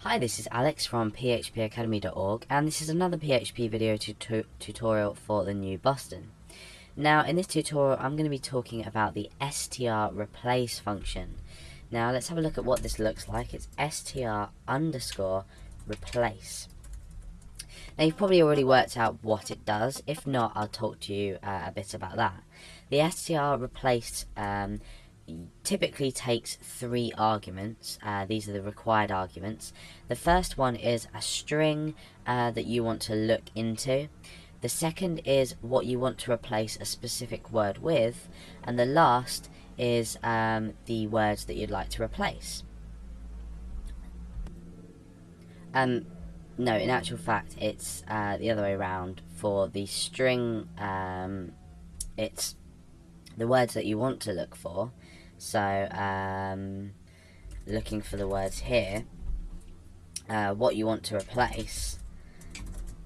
Hi, this is Alex from phpacademy.org, and this is another PHP video tutorial for the new Boston. Now, in this tutorial, I'm going to be talking about the str replace function. Now, let's have a look at what this looks like. It's str underscore replace. Now, you've probably already worked out what it does. If not, I'll talk to you a bit about that. The str replace typically takes 3 arguments. These are the required arguments. The first one is a string that you want to look into. The second is what you want to replace a specific word with, and the last is the words that you'd like to replace. No, in actual fact, it's the other way around. For the string, it's the words that you want to look for. So, looking for the words here, what you want to replace,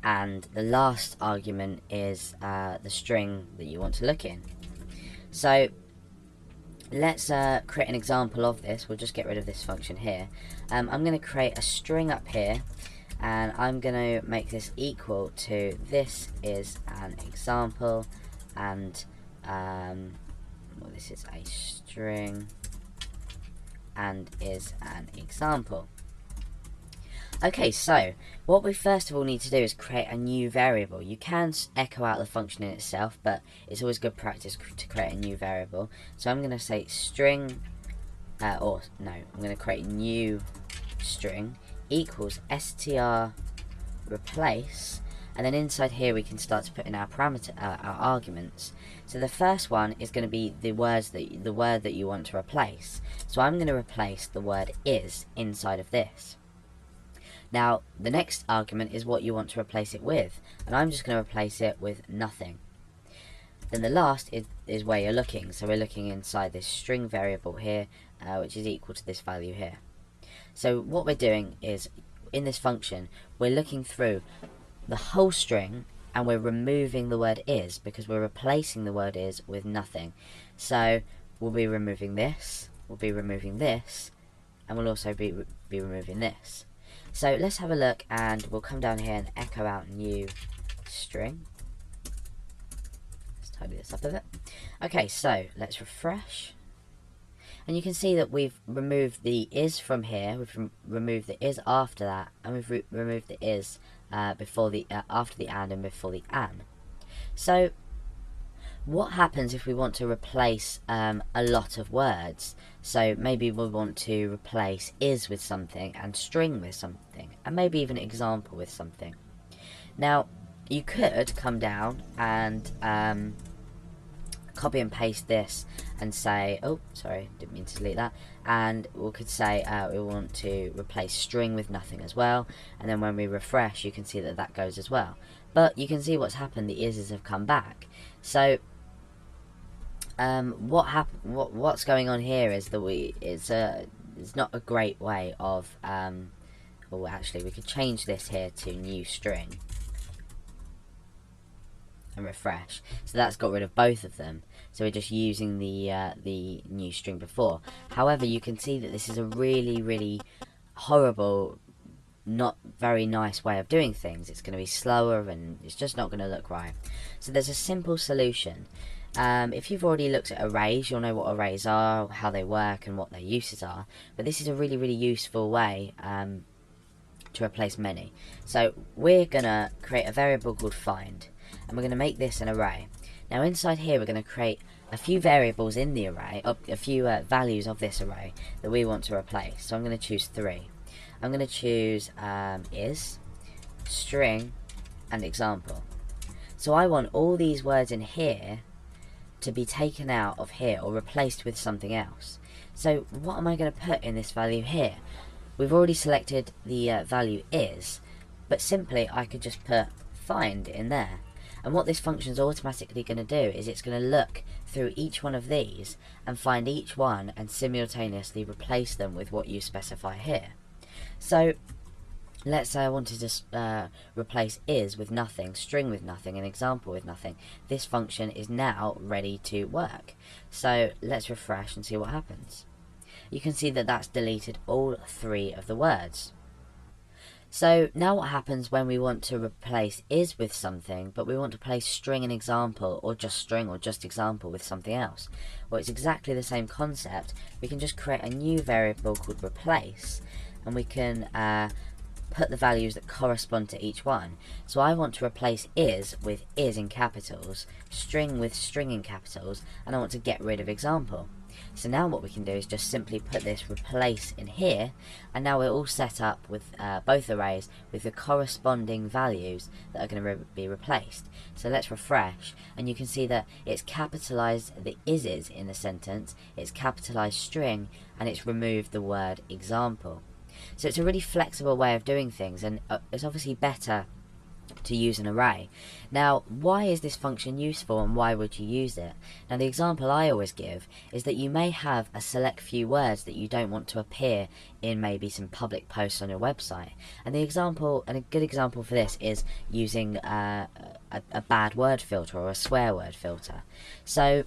and the last argument is the string that you want to look in. So, let's create an example of this. We'll just get rid of this function here. I'm going to create a string up here, and I'm going to make this equal to this is an example, and well, this is a string and is an example. Okay, so what we first of all need to do is create a new variable. You can echo out the function in itself, but it's always good practice to create a new variable. So I'm going to say string, I'm going to create a new string equals str replace, and then inside here we can start to put in our parameter, our arguments. So the first one is going to be the word that you want to replace. So I'm going to replace the word is inside of this. Now the next argument is what you want to replace it with, and I'm just going to replace it with nothing. Then the last is where you're looking. So we're looking inside this string variable here, which is equal to this value here. So what we're doing is, in this function, we're looking through the whole string, and we're removing the word is because we're replacing the word is with nothing. So we'll be removing this, we'll be removing this, and we'll also be removing this. So let's have a look, and we'll come down here and echo out new string. Let's tidy this up a bit. Okay, so let's refresh. And you can see that we've removed the is from here, we've removed the is after that, and we've removed the is before the after the and before the an. So what happens if we want to replace a lot of words? So maybe we want to replace is with something and string with something, and maybe even example with something. Now you could come down and copy and paste this and say, oh sorry, didn't mean to delete that, and we could say we want to replace string with nothing as well, and then when we refresh you can see that that goes as well. But you can see what's happened, the is's have come back. So what's going on here is that it's not a great way of well, actually we could change this here to new string and refresh. So that's got rid of both of them. So we're just using the new string before. However, you can see that this is a really horrible, not very nice way of doing things. It's going to be slower and it's just not going to look right. So there's a simple solution. If you've already looked at arrays, you'll know what arrays are, how they work, and what their uses are. But this is a really useful way to replace many. So we're going to create a variable called find, and we're going to make this an array. Now inside here we're going to create a few variables in the array, a few values of this array that we want to replace. So I'm going to choose 3. I'm going to choose is, string, and example. So I want all these words in here to be taken out of here or replaced with something else. So what am I going to put in this value here? We've already selected the value is, but simply I could just put find in there. And what this function is automatically going to do is it's going to look through each one of these and find each one and simultaneously replace them with what you specify here. So let's say I wanted to replace is with nothing, string with nothing, and example with nothing. This function is now ready to work. So let's refresh and see what happens. You can see that that's deleted all 3 of the words. So now what happens when we want to replace is with something, but we want to replace string and example, or just string or just example with something else? Well, it's exactly the same concept. We can just create a new variable called replace, and we can put the values that correspond to each one. So I want to replace is with is in capitals, string with string in capitals, and I want to get rid of example. So now what we can do is just simply put this replace in here, and now we're all set up with both arrays with the corresponding values that are going to be replaced. So let's refresh, and you can see that it's capitalized the is's in the sentence, it's capitalized string, and it's removed the word example. So it's a really flexible way of doing things, and it's obviously better to use an array. Now, why is this function useful, and why would you use it? Now, the example I always give is that you may have a select few words that you don't want to appear in maybe some public posts on your website, and the example, and a good example for this, is using a bad word filter or a swear word filter. So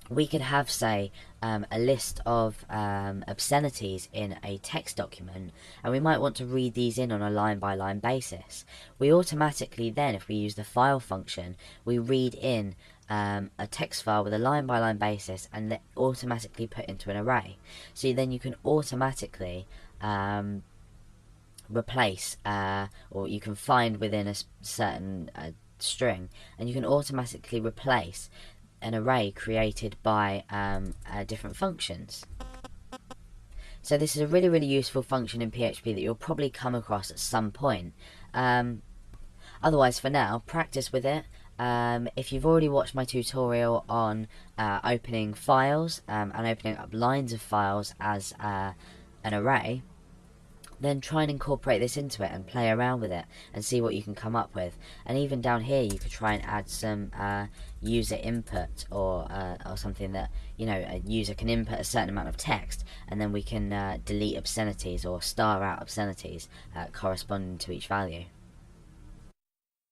we could have, say, a list of obscenities in a text document, and we might want to read these in on a line-by-line basis. We automatically then, if we use the file function, we read in a text file with a line-by-line basis, and they're automatically put into an array. So then you can automatically replace, or you can find within a certain string, and you can automatically replace an array created by different functions. So this is a really useful function in PHP that you'll probably come across at some point. Otherwise, for now, practice with it. If you've already watched my tutorial on opening files and opening up lines of files as an array, then try and incorporate this into it and play around with it and see what you can come up with. And even down here you could try and add some user input, or something that, you know, a user can input a certain amount of text, and then we can delete obscenities or star out obscenities corresponding to each value.